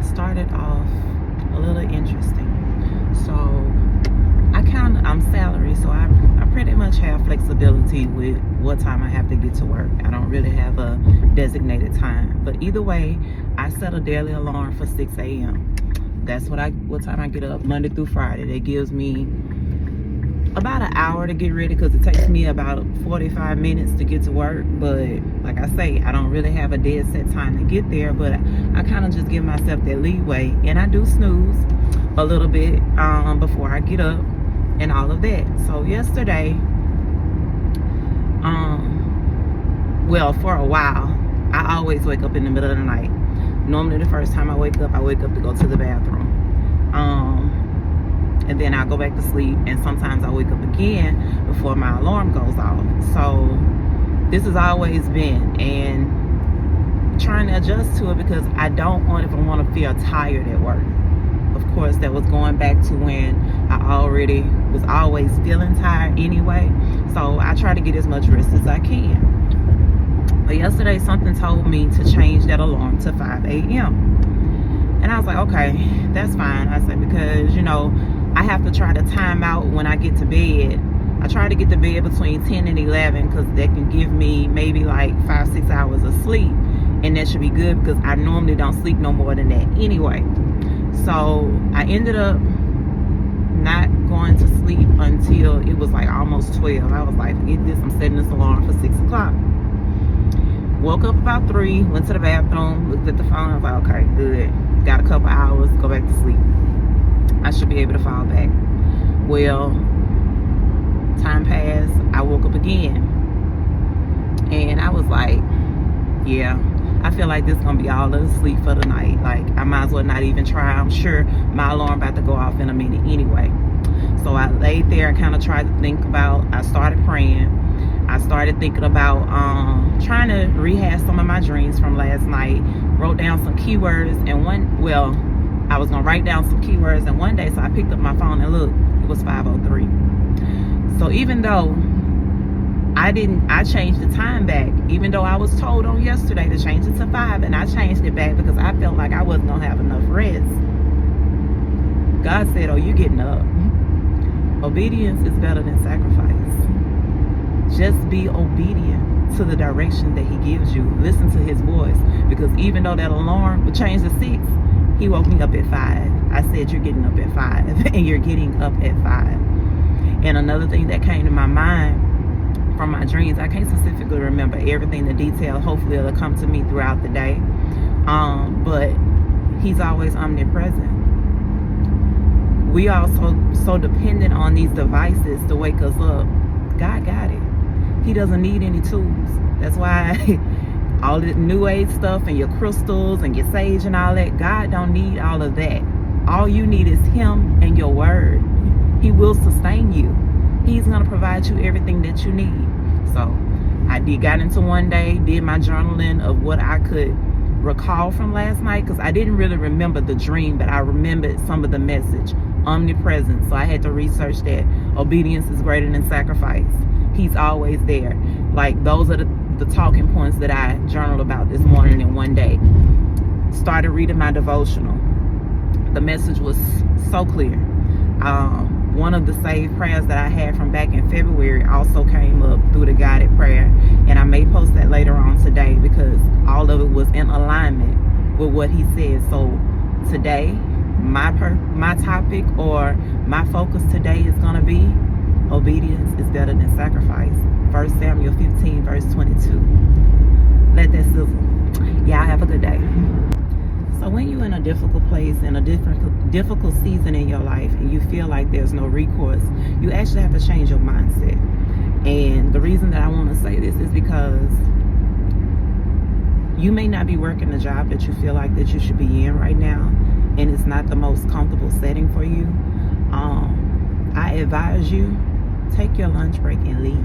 started off a little interesting. So I'm salary, so I pretty much have flexibility with what time I have to get to work. I don't really have a designated time, but either way, I set a daily alarm for 6 a.m. That's what time I get up Monday through Friday. That gives me about an hour to get ready, because it takes me about 45 minutes to get to work. But like I say, I don't really have a dead set time to get there, but I kind of just give myself that leeway, and I do snooze a little bit before I get up and all of that. So yesterday, well, for a while, I always wake up in the middle of the night. Normally the first time I wake up to go to the bathroom, and then I'll go back to sleep, and sometimes I wake up again before my alarm goes off. So this has always been, and trying to adjust to it, because I don't want to feel tired at work. Of course, that was going back to when I already was always feeling tired anyway. So I try to get as much rest as I can. But yesterday, something told me to change that alarm to 5 a.m. And I was like, okay, that's fine. I said, because, I have to try to time out when I get to bed. I try to get to bed between 10 and 11, because that can give me maybe like 5-6 hours of sleep. And that should be good, because I normally don't sleep no more than that anyway. So I ended up not going to sleep until it was like almost 12. I was like, forget this, I'm setting this alarm for 6 o'clock. Woke up about 3, went to the bathroom, looked at the phone. I was like, okay, good. Got a couple hours, go back to sleep. I should be able to fall back. Well, time passed. I woke up again. And I was like, yeah, I feel like this is going to be all of the sleep for the night. Like, I might as well not even try. I'm sure my alarm about to go off in a minute anyway. So I laid there and kind of tried to think about, I started praying. I started thinking about trying to rehash some of my dreams from last night. Wrote down some keywords, and I was going to write down some keywords, and one day, so I picked up my phone and looked, it was 5:03. So even though I changed the time back, even though I was told on yesterday to change it to 5, and I changed it back because I felt like I wasn't going to have enough rest. God said, oh, you're getting up. Obedience is better than sacrifice. Just be obedient to the direction that he gives you. Listen to his voice, because even though that alarm would change to 6, he woke me up at 5. I said, you're getting up at 5, and you're getting up at 5. And another thing that came to my mind from my dreams, I can't specifically remember everything, the detail. Hopefully it'll come to me throughout the day. But he's always omnipresent. We are so dependent on these devices to wake us up. God got it. He doesn't need any tools. That's why all the new age stuff and your crystals and your sage and all that, God don't need all of that. All you need is him and your word. He will sustain you. He's going to provide you everything that you need. So I got into one day, did my journaling of what I could recall from last night, because I didn't really remember the dream, but I remembered some of the message. Omnipresent. So I had to research that. Obedience is greater than sacrifice. He's always there. Like, those are the talking points that I journaled about this morning in one day. Started reading my devotional. The message was so clear. One of the saved prayers that I had from back in February also came up through the guided prayer, and I may post that later on today, because all of it was in alignment with what he said. So today, my topic, or my focus today, is going to be obedience is better than sacrifice. 1 Samuel 15 verse 22. Let that sizzle. Y'all have a good day. So when you're in a difficult place, in a difficult season in your life, and you feel like there's no recourse, you actually have to change your mindset. And the reason that I want to say this is because you may not be working the job that you feel like that you should be in right now, and it's not the most comfortable setting for you. I advise you, take your lunch break and leave.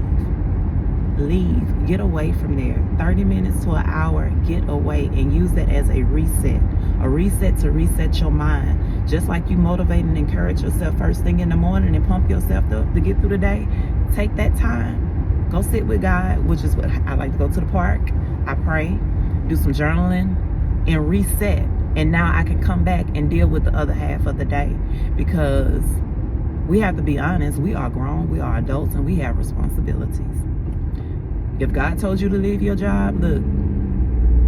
Get away from there. 30 minutes to an hour, get away, and use that as a reset to reset your mind. Just like you motivate and encourage yourself first thing in the morning and pump yourself up to get through the day, take that time. Go sit with God, which is what I like to go to the park. I pray, do some journaling, and reset. And now I can come back and deal with the other half of the day, because we have to be honest. We are grown, we are adults, and we have responsibilities. If God told you to leave your job, look,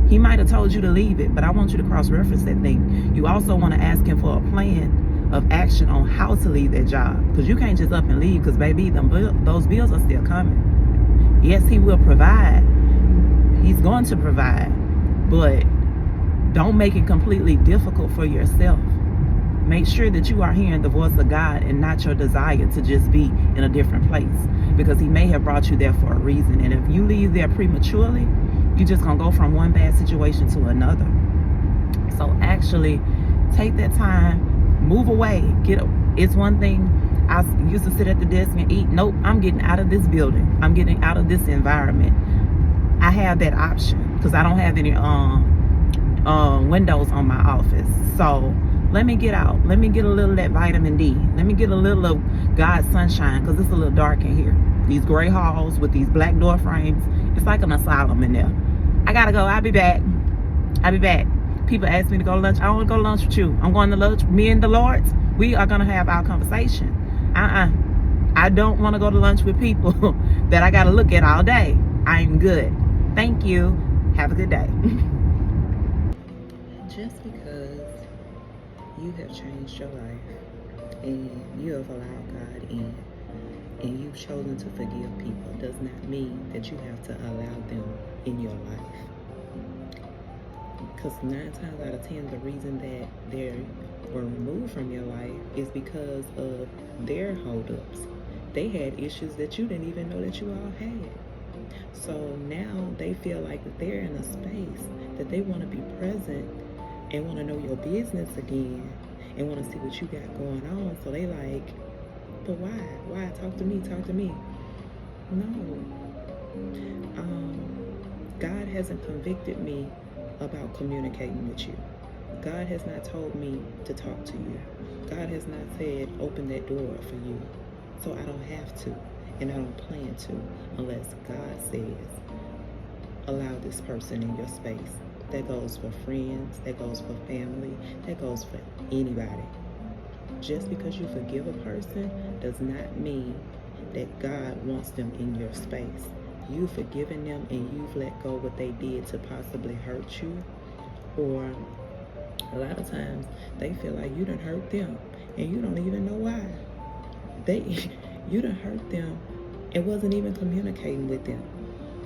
he might have told you to leave it, but I want you to cross-reference that thing. You also want to ask him for a plan of action on how to leave that job, because you can't just up and leave, because baby, those bills are still coming. Yes, he will provide. He's going to provide, but don't make it completely difficult for yourself. Make sure that you are hearing the voice of God and not your desire to just be in a different place, because he may have brought you there for a reason. And if you leave there prematurely, you're just going to go from one bad situation to another. So actually take that time, move away. It's one thing, I used to sit at the desk and eat. Nope, I'm getting out of this building. I'm getting out of this environment. I have that option because I don't have any windows on my office. So let me get out. Let me get a little of that vitamin D. Let me get a little of God's sunshine, because it's a little dark in here. These gray halls with these black door frames, it's like an asylum in there. I gotta go. I'll be back. People ask me to go to lunch. I don't want to go to lunch with you. I'm going to lunch. Me and the Lord, we are going to have our conversation. I don't want to go to lunch with people that I got to look at all day. I'm good. Thank you. Have a good day. Just because you have changed your life and you have allowed God in and you've chosen to forgive people does not mean that you have to allow them in your life. Because 9 times out of 10, the reason that they were removed from your life is because of their holdups. They had issues that you didn't even know that you all had. So now they feel like that they're in a space that they want to be present and want to know your business again and want to see what you got going on. So they like, but why? Why? Talk to me. No. God hasn't convicted me about communicating with you. God has not told me to talk to you. God has not said open that door for you. So I don't have to, and I don't plan to, unless God says allow this person in your space. That goes for friends, that goes for family, that goes for anybody. Just because you forgive a person does not mean that God wants them in your space. You've forgiven them and you've let go what they did to possibly hurt you, or a lot of times they feel like you done hurt them and you don't even know why. You done hurt them and wasn't even communicating with them.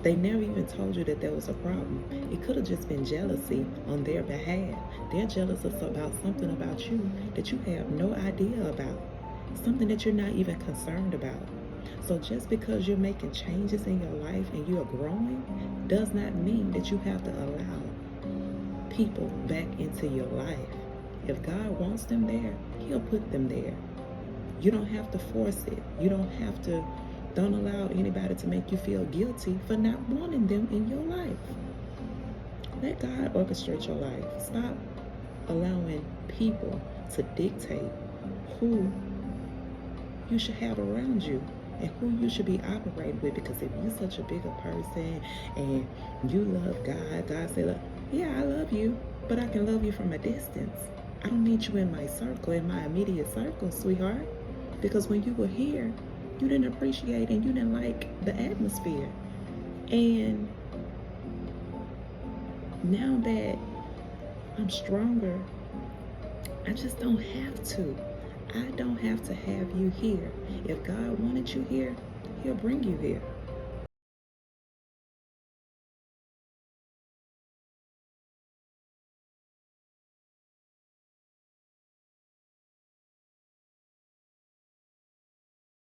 They never even told you that there was a problem. It could have just been jealousy on their behalf. They're jealous about something about you that you have no idea about, something that you're not even concerned about. So just because you're making changes in your life and you're growing does not mean that you have to allow people back into your life. If God wants them there, he'll put them there. You don't have to force it. Don't allow anybody to make you feel guilty for not wanting them in your life. Let God orchestrate your life. Stop allowing people to dictate who you should have around you and who you should be operating with. Because if you're such a bigger person and you love God, God said, look, yeah, I love you, but I can love you from a distance. I don't need you in my circle, in my immediate circle, sweetheart. Because when you were here, you didn't appreciate and you didn't like the atmosphere. And now that I'm stronger, I just don't have to. I don't have to have you here. If God wanted you here, he'll bring you here.